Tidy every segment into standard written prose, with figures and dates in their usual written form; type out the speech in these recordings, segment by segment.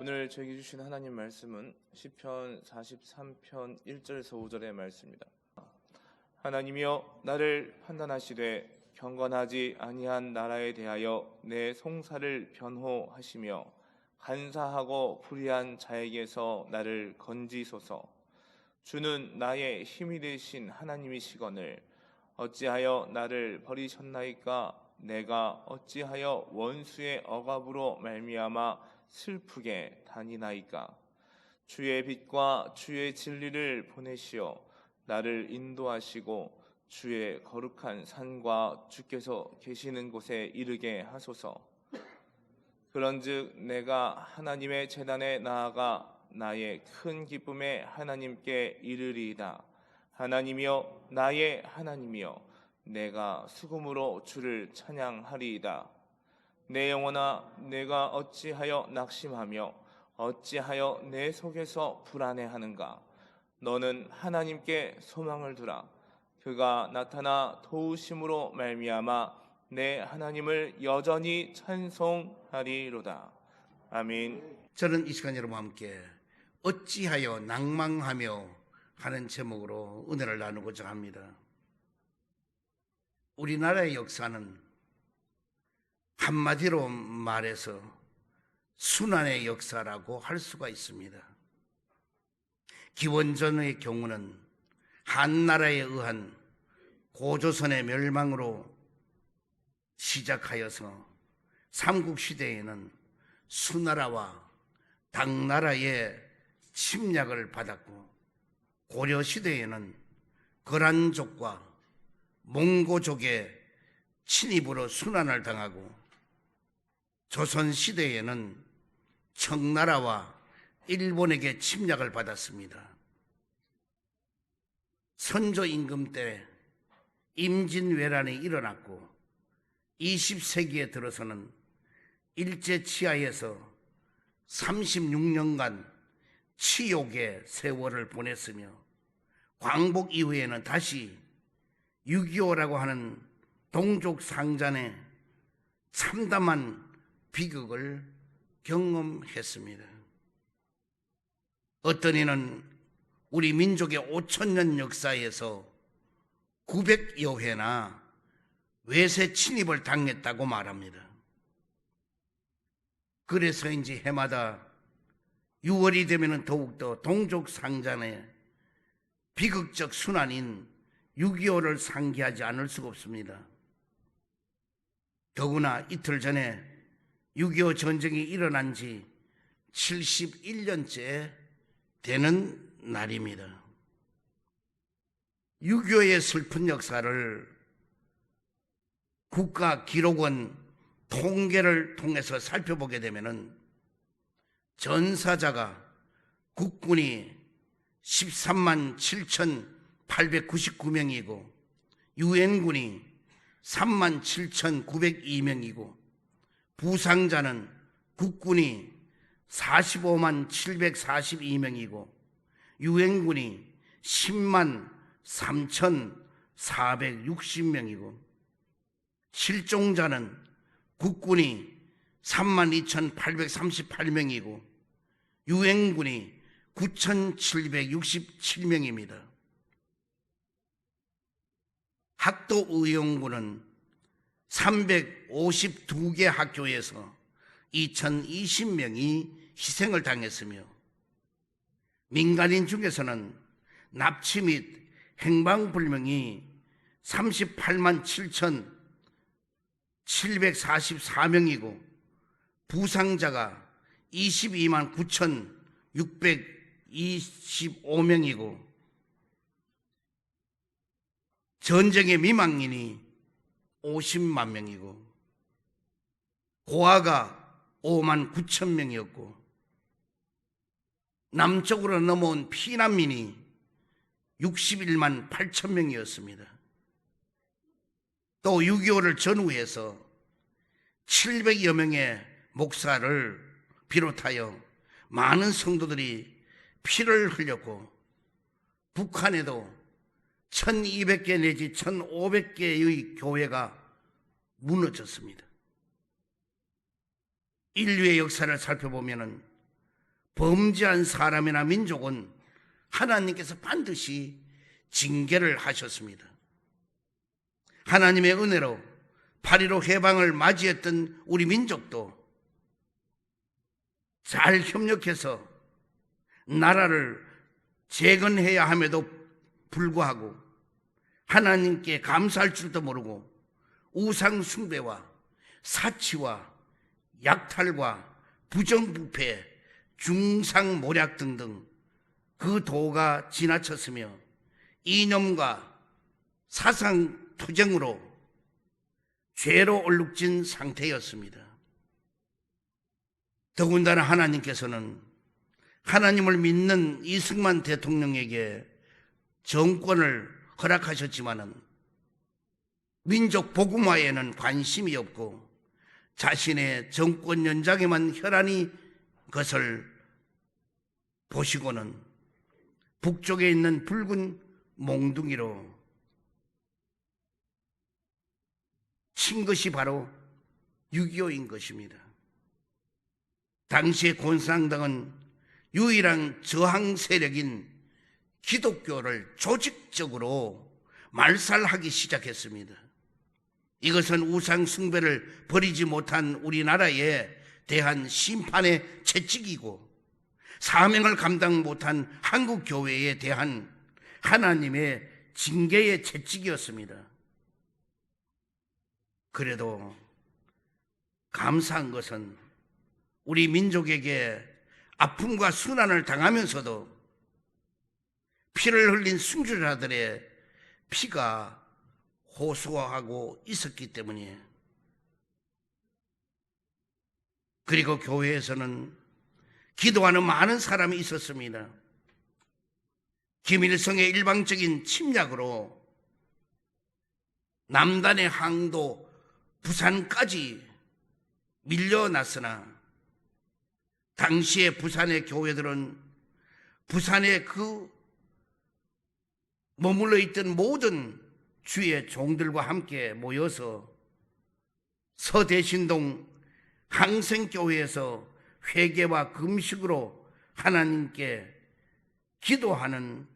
오늘 저에게 주신 하나님 말씀은 시편 43편 1절에서 5절의 말씀입니다. 하나님이여 나를 판단하시되 경건하지 아니한 나라에 대하여 내 송사를 변호하시며 간사하고 불의한 자에게서 나를 건지소서. 주는 나의 힘이 되신 하나님이시거늘 어찌하여 나를 버리셨나이까? 내가 어찌하여 원수의 억압으로 말미암아 슬프게 다니나이까? 주의 빛과 주의 진리를 보내시어 나를 인도하시고 주의 거룩한 산과 주께서 계시는 곳에 이르게 하소서. 그런즉 내가 하나님의 제단에 나아가 나의 큰 기쁨에 하나님께 이르리이다. 하나님이여 나의 하나님이여 내가 수금으로 주를 찬양하리이다. 내 영혼아 내가 어찌하여 낙심하며 어찌하여 내 속에서 불안해하는가? 너는 하나님께 소망을 두라. 그가 나타나 도우심으로 말미암아 내 하나님을 여전히 찬송하리로다. 아멘. 저는 이 시간 여러분과 함께 어찌하여 낭망하며 하는 제목으로 은혜를 나누고자 합니다. 우리나라의 역사는 한마디로 말해서 순환의 역사라고 할 수가 있습니다. 기원전의 경우는 한나라에 의한 고조선의 멸망으로 시작하여서 삼국시대에는 수나라와 당나라의 침략을 받았고, 고려시대에는 거란족과 몽고족의 침입으로 순환을 당하고, 조선시대에는 청나라와 일본에게 침략을 받았습니다. 선조 임금 때 임진왜란이 일어났고 20세기에 들어서는 일제치하에서 36년간 치욕의 세월을 보냈으며, 광복 이후에는 다시 6.25라고 하는 동족 상잔의 참담한 비극을 경험했습니다. 어떤 이는 우리 민족의 5,000년 역사에서 900여 회나 외세 침입을 당했다고 말합니다. 그래서인지 해마다 6월이 되면 더욱더 동족 상잔의 비극적 순환인 6.25를 상기하지 않을 수가 없습니다. 더구나 이틀 전에 6.25 전쟁이 일어난 지 71년째 되는 날입니다. 6.25의 슬픈 역사를 국가기록원 통계를 통해서 살펴보게 되면은 전사자가 국군이 13만 7,899명이고 유엔군이 3만 7,902명이고 부상자는 국군이 45만 742명이고 유엔군이 10만 3,460명이고 실종자는 국군이 32,838명이고 유엔군이 9,767명입니다. 학도의용군은 352개 학교에서 2,020명이 희생을 당했으며, 민간인 중에서는 납치 및 행방불명이 38만 7,744명이고 부상자가 22만 9,625명이고 전쟁의 미망인이 50만 명이고 고아가 5만 9천 명이었고 남쪽으로 넘어온 피난민이 61만 8천 명이었습니다. 또 6.25를 전후해서 700여 명의 목사를 비롯하여 많은 성도들이 피를 흘렸고 북한에도 1200개 내지 1500개의 교회가 무너졌습니다. 인류의 역사를 살펴보면 범죄한 사람이나 민족은 하나님께서 반드시 징계를 하셨습니다. 하나님의 은혜로 8.15 해방을 맞이했던 우리 민족도 잘 협력해서 나라를 재건해야 함에도 불구하고 하나님께 감사할 줄도 모르고 우상 숭배와 사치와 약탈과 부정부패, 중상모략 등등 그 도가 지나쳤으며 이념과 사상투쟁으로 죄로 얼룩진 상태였습니다. 더군다나 하나님께서는 하나님을 믿는 이승만 대통령에게 정권을 허락하셨지만은 민족 복음화에는 관심이 없고 자신의 정권 연장에만 혈안이 것을 보시고는 북쪽에 있는 붉은 몽둥이로 친 것이 바로 6.25인 것입니다. 당시의 공산당은 유일한 저항 세력인 기독교를 조직적으로 말살하기 시작했습니다. 이것은 우상 숭배를 버리지 못한 우리나라에 대한 심판의 채찍이고 사명을 감당 못한 한국 교회에 대한 하나님의 징계의 채찍이었습니다. 그래도 감사한 것은 우리 민족에게 아픔과 순환을 당하면서도 피를 흘린 순교자들의 피가 호소하고 있었기 때문이에요. 그리고 교회에서는 기도하는 많은 사람이 있었습니다. 김일성의 일방적인 침략으로 남단의 항도 부산까지 밀려났으나 당시의 부산의 교회들은 부산에 그 머물러 있던 모든 주의 종들과 함께 모여서 서대신동 항생교회에서 회개와 금식으로 하나님께 기도하는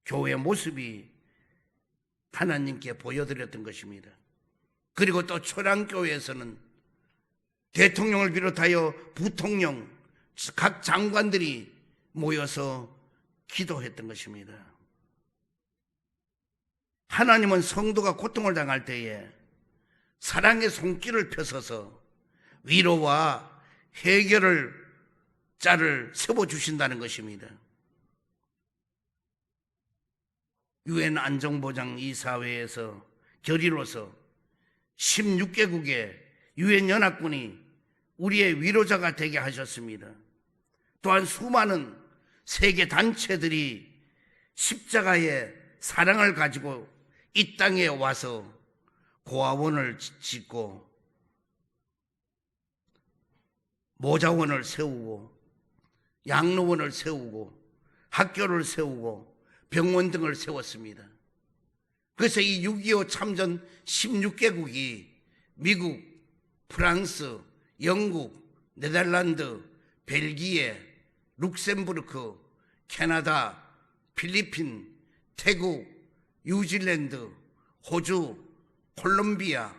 교회 모습이 하나님께 보여드렸던 것입니다. 그리고 또 초량교회에서는 대통령을 비롯하여 부통령, 각 장관들이 모여서 기도했던 것입니다. 하나님은 성도가 고통을 당할 때에 사랑의 손길을 펴서서 위로와 해결을 짤을 세워주신다는 것입니다. 유엔 안전보장이사회에서 결의로서 16개국의 유엔 연합군이 우리의 위로자가 되게 하셨습니다. 또한 수많은 세계 단체들이 십자가의 사랑을 가지고 이 땅에 와서 고아원을 짓고 모자원을 세우고 양로원을 세우고 학교를 세우고 병원 등을 세웠습니다. 그래서 이 6.25 참전 16개국이 미국, 프랑스, 영국, 네덜란드, 벨기에, 룩셈부르크, 캐나다, 필리핀, 태국, 뉴질랜드, 호주, 콜롬비아,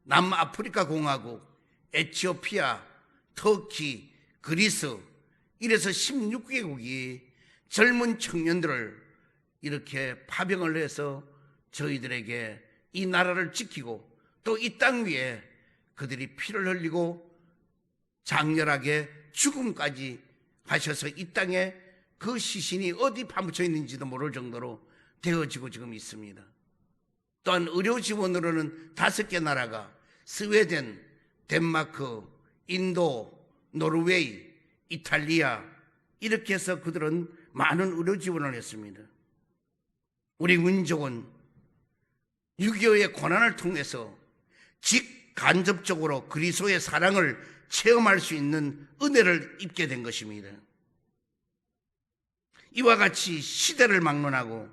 남아프리카 공화국, 에티오피아, 터키, 그리스 이래서 16개국이 젊은 청년들을 이렇게 파병을 해서 저희들에게 이 나라를 지키고 또 이 땅 위에 그들이 피를 흘리고 장렬하게 죽음까지 하셔서 이 땅에 그 시신이 어디 파묻혀 있는지도 모를 정도로 되어지고 지금 있습니다. 또한 의료 지원으로는 5개 나라가 스웨덴, 덴마크, 인도, 노르웨이, 이탈리아 이렇게 해서 그들은 많은 의료 지원을 했습니다. 우리 민족은 6.25의 고난을 통해서 직간접적으로 그리스도의 사랑을 체험할 수 있는 은혜를 입게 된 것입니다. 이와 같이 시대를 막론하고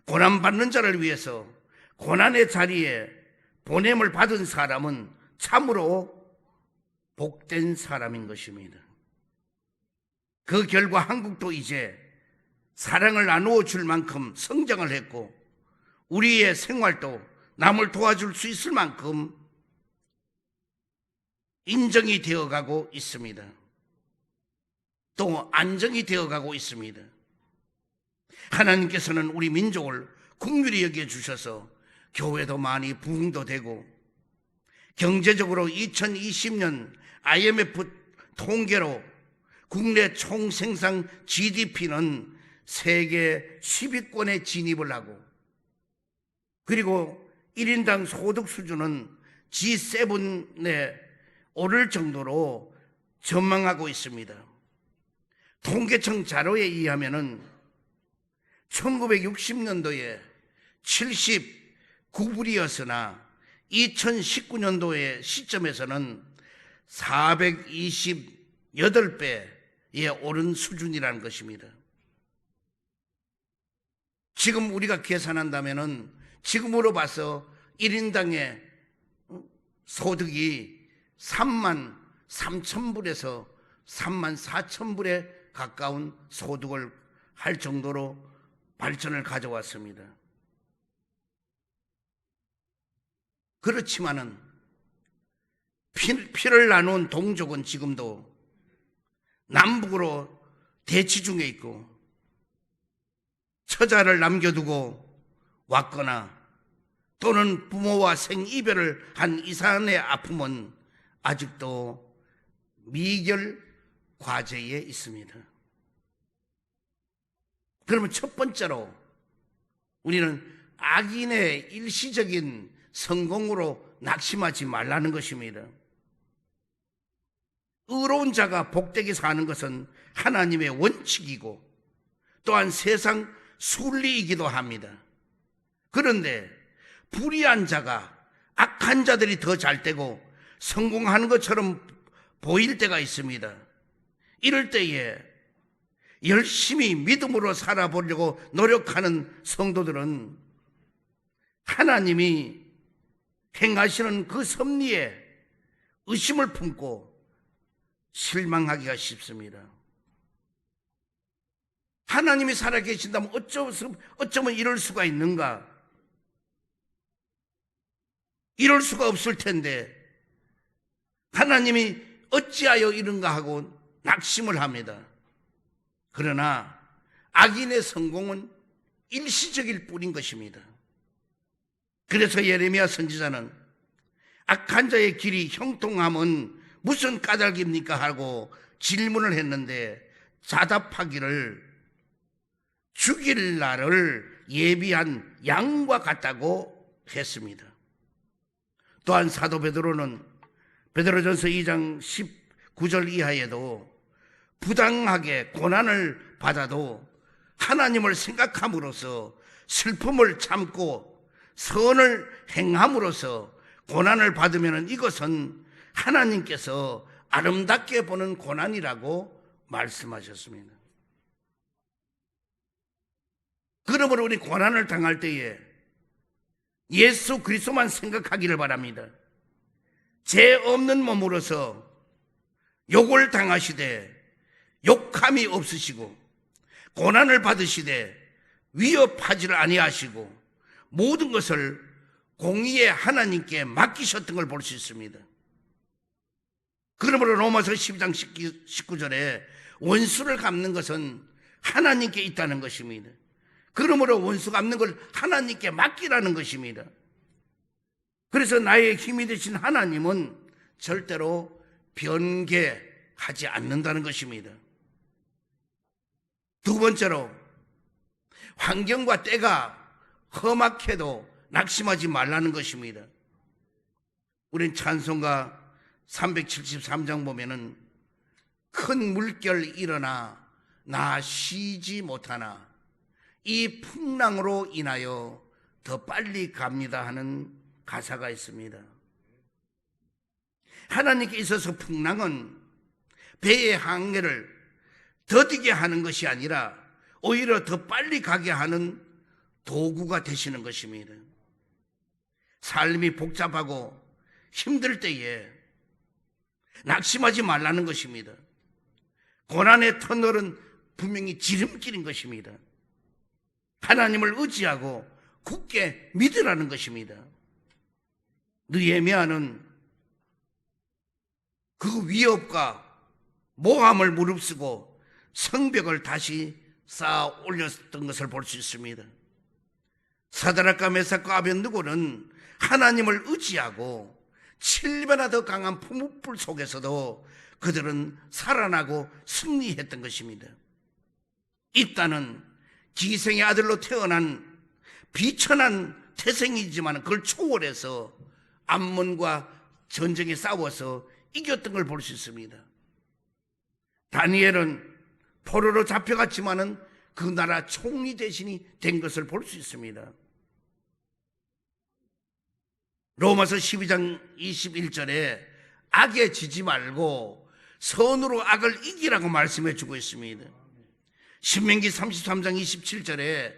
고난받는 자를 위해서 고난의 자리에 보냄을 받은 사람은 참으로 복된 사람인 것입니다. 그 결과 한국도 이제 사랑을 나누어 줄 만큼 성장을 했고 우리의 생활도 남을 도와줄 수 있을 만큼 인정이 되어가고 있습니다. 또 안정이 되어가고 있습니다. 하나님께서는 우리 민족을 긍휼히 여겨주셔서 교회도 많이 부흥도 되고 경제적으로 2020년 IMF 통계로 국내 총생산 GDP는 세계 10위권에 진입을 하고 그리고 1인당 소득 수준은 G7에 오를 정도로 전망하고 있습니다. 통계청 자료에 의하면 1960년도에 79불이었으나 2019년도의 시점에서는 428배에 오른 수준이라는 것입니다. 지금 우리가 계산한다면 지금으로 봐서 1인당의 소득이 3만 3천 불에서 3만 4천 불에 가까운 소득을 할 정도로 발전을 가져왔습니다. 그렇지만은 피를 나눈 동족은 지금도 남북으로 대치 중에 있고 처자를 남겨두고 왔거나 또는 부모와 생이별을 한 이산의 아픔은 아직도 미결 과제에 있습니다. 그러면 첫 번째로 우리는 악인의 일시적인 성공으로 낙심하지 말라는 것입니다. 의로운 자가 복되게 사는 것은 하나님의 원칙이고 또한 세상 순리이기도 합니다. 그런데 불의한 자가 악한 자들이 더 잘되고 성공하는 것처럼 보일 때가 있습니다. 이럴 때에 열심히 믿음으로 살아보려고 노력하는 성도들은 하나님이 행하시는 그 섭리에 의심을 품고 실망하기가 쉽습니다. 하나님이 살아계신다면 어쩌면 이럴 수가 있는가? 이럴 수가 없을 텐데 하나님이 어찌하여 이런가 하고 낙심을 합니다. 그러나 악인의 성공은 일시적일 뿐인 것입니다. 그래서 예레미야 선지자는 악한 자의 길이 형통함은 무슨 까닭입니까? 하고 질문을 했는데 자답하기를 죽일 날을 예비한 양과 같다고 했습니다. 또한 사도 베드로는 베드로전서 2장 19절 이하에도 부당하게 고난을 받아도 하나님을 생각함으로써 슬픔을 참고 선을 행함으로써 고난을 받으면 이것은 하나님께서 아름답게 보는 고난이라고 말씀하셨습니다. 그러므로 우리 고난을 당할 때에 예수 그리스도만 생각하기를 바랍니다. 죄 없는 몸으로서 욕을 당하시되 욕함이 없으시고 고난을 받으시되 위협하지를 아니하시고 모든 것을 공의의 하나님께 맡기셨던 걸 볼 수 있습니다. 그러므로 로마서 12장 19절에 원수를 갚는 것은 하나님께 있다는 것입니다. 그러므로 원수 갚는 걸 하나님께 맡기라는 것입니다. 그래서 나의 힘이 되신 하나님은 절대로 변개하지 않는다는 것입니다. 두 번째로 환경과 때가 험악해도 낙심하지 말라는 것입니다. 우린 찬송가 373장 보면은 큰 물결 일어나 나 쉬지 못하나 이 풍랑으로 인하여 더 빨리 갑니다 하는 가사가 있습니다. 하나님께 있어서 풍랑은 배의 항해를 더디게 하는 것이 아니라 오히려 더 빨리 가게 하는 도구가 되시는 것입니다. 삶이 복잡하고 힘들 때에 낙심하지 말라는 것입니다. 고난의 터널은 분명히 지름길인 것입니다. 하나님을 의지하고 굳게 믿으라는 것입니다. 느헤미야는 그 위협과 모함을 무릅쓰고 성벽을 다시 쌓아 올렸던 것을 볼 수 있습니다. 사드락과 메삭과 아벳느고는 하나님을 의지하고 7배나 더 강한 풀무불 속에서도 그들은 살아나고 승리했던 것입니다. 입다는 기생의 아들로 태어난 비천한 태생이지만 그걸 초월해서 암몬과 전쟁에 싸워서 이겼던 걸 볼 수 있습니다. 다니엘은 포로로 잡혀갔지만은 그 나라 총리 대신이 된 것을 볼 수 있습니다. 로마서 12장 21절에 악에 지지 말고 선으로 악을 이기라고 말씀해 주고 있습니다. 신명기 33장 27절에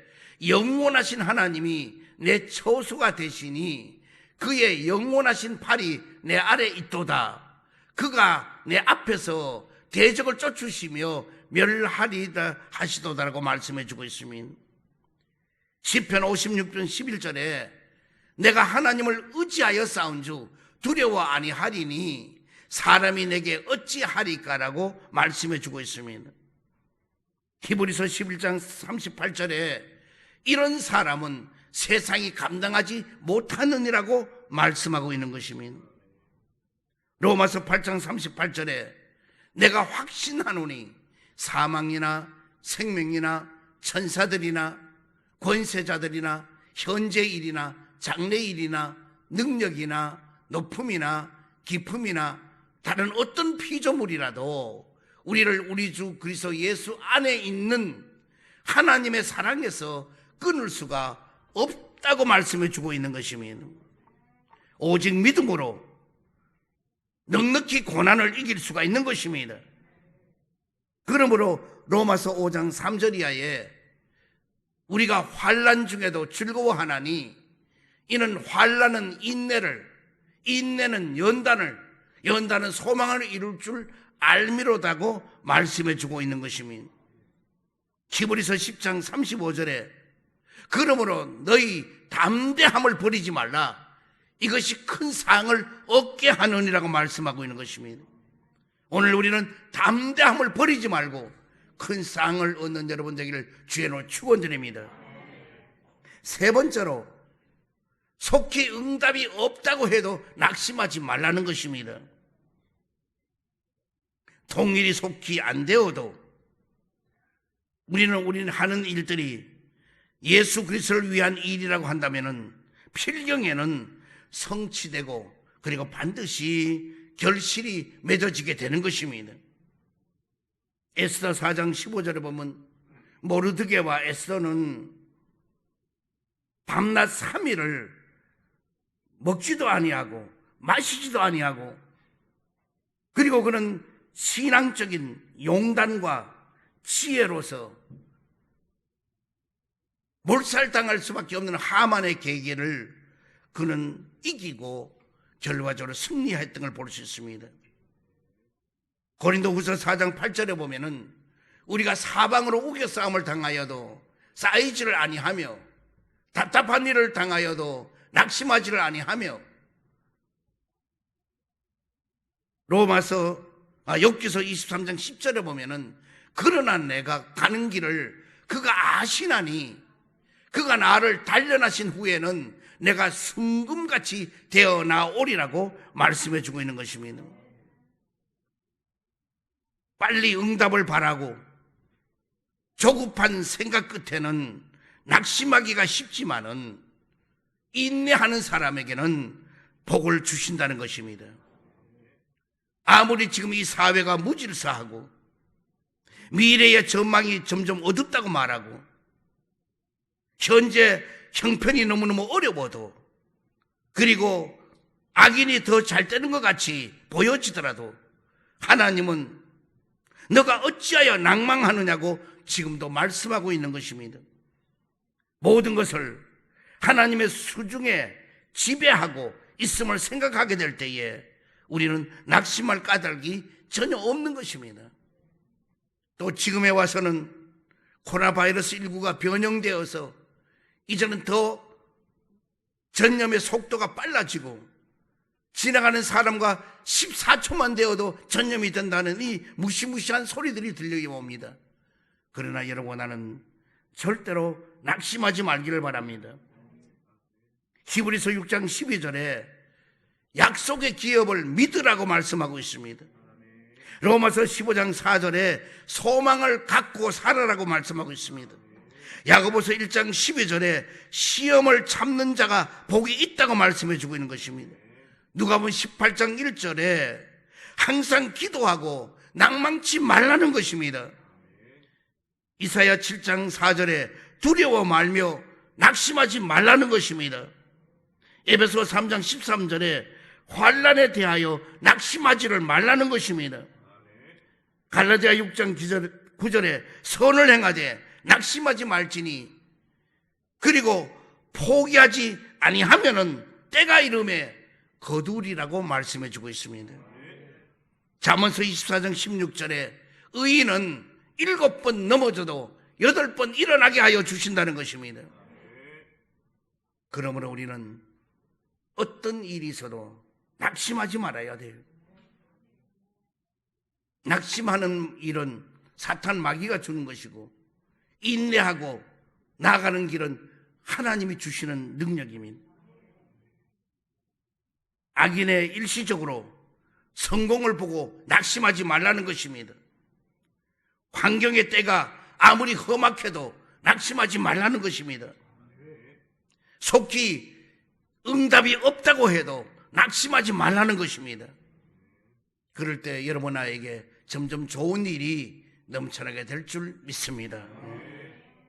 영원하신 하나님이 내 처소가 되시니 그의 영원하신 팔이 내 아래 있도다. 그가 내 앞에서 대적을 쫓으시며 멸하리다 하시도다라고 말씀해 주고 있습니다. 시편 56편 11절에 내가 하나님을 의지하여 싸운즉 두려워 아니하리니 사람이 내게 어찌하리까라고 말씀해 주고 있습니다. 히브리서 11장 38절에 이런 사람은 세상이 감당하지 못하느니라고 말씀하고 있는 것입니다. 로마서 8장 38절에 내가 확신하노니 사망이나 생명이나 천사들이나 권세자들이나 현재일이나 장래일이나 능력이나 높음이나 깊음이나 다른 어떤 피조물이라도 우리를 우리 주 그리스도 예수 안에 있는 하나님의 사랑에서 끊을 수가 없다고 말씀해 주고 있는 것입니다. 오직 믿음으로 넉넉히 고난을 이길 수가 있는 것입니다. 그러므로 로마서 5장 3절 이하에 우리가 환난 중에도 즐거워하나니 이는 환난은 인내를, 인내는 연단을, 연단은 소망을 이룰 줄 알미로다고 말씀해 주고 있는 것입니다. 히브리서 10장 35절에 그러므로 너희 담대함을 버리지 말라. 이것이 큰 상을 얻게 하느니라고 말씀하고 있는 것입니다. 오늘 우리는 담대함을 버리지 말고 큰 상을 얻는 여러분 되기를 주의 이름으로 축원드립니다. 세 번째로 속히 응답이 없다고 해도 낙심하지 말라는 것입니다. 통일이 속히 안 되어도 우리는 하는 일들이 예수 그리스도를 위한 일이라고 한다면은 필경에는 성취되고 그리고 반드시 결실이 맺어지게 되는 것입니다. 에스더 4장 15절에 보면 모르드게와 에스더는 밤낮 3일을 먹지도 아니하고 마시지도 아니하고 그리고 그는 신앙적인 용단과 지혜로서 몰살당할 수밖에 없는 하만의 계계를 그는 이기고 결과적으로 승리했던 걸 볼 수 있습니다. 고린도후서 4장 8절에 보면은 우리가 사방으로 우겨싸움을 당하여도 쌓이지를 아니하며 답답한 일을 당하여도 낙심하지를 아니하며 욥기서 23장 10절에 보면은 그러나 내가 가는 길을 그가 아시나니 그가 나를 단련하신 후에는 내가 순금같이 되어 나오리라고 말씀해 주고 있는 것입니다. 빨리 응답을 바라고 조급한 생각 끝에는 낙심하기가 쉽지만은 인내하는 사람에게는 복을 주신다는 것입니다. 아무리 지금 이 사회가 무질서하고 미래의 전망이 점점 어둡다고 말하고 현재 형편이 너무너무 어려워도 그리고 악인이 더 잘 되는 것 같이 보여지더라도 하나님은 너가 어찌하여 낭망하느냐고 지금도 말씀하고 있는 것입니다. 모든 것을 하나님의 수중에 지배하고 있음을 생각하게 될 때에 우리는 낙심할 까닭이 전혀 없는 것입니다. 또 지금에 와서는 코로나 바이러스 19가 변형되어서 이제는 더 전염의 속도가 빨라지고 지나가는 사람과 14초만 되어도 전염이 된다는 이 무시무시한 소리들이 들려옵니다. 옵니다. 그러나 여러분, 나는 절대로 낙심하지 말기를 바랍니다. 히브리서 6장 12절에 약속의 기업을 믿으라고 말씀하고 있습니다. 로마서 15장 4절에 소망을 갖고 살아라고 말씀하고 있습니다. 야고보서 1장 12절에 시험을 참는 자가 복이 있다고 말씀해 주고 있는 것입니다. 누가복음 18장 1절에 항상 기도하고 낭망치 말라는 것입니다. 이사야 7장 4절에 두려워 말며 낙심하지 말라는 것입니다. 에베소 3장 13절에 환난에 대하여 낙심하지를 말라는 것입니다. 갈라디아 6장 9절에 선을 행하되 낙심하지 말지니, 그리고 포기하지 아니하면은 때가 이름에 거두리라고 말씀해 주고 있습니다. 잠언서 24장 16절에 의인은 7번 넘어져도 8번 일어나게 하여 주신다는 것입니다. 그러므로 우리는 어떤 일이 있어도 낙심하지 말아야 돼요. 낙심하는 일은 사탄 마귀가 주는 것이고, 인내하고 나아가는 길은 하나님이 주시는 능력입니다. 악인의 일시적으로 성공을 보고 낙심하지 말라는 것입니다. 환경의 때가 아무리 험악해도 낙심하지 말라는 것입니다. 속히 응답이 없다고 해도 낙심하지 말라는 것입니다. 그럴 때 여러분, 나에게 점점 좋은 일이 넘쳐나게 될 줄 믿습니다.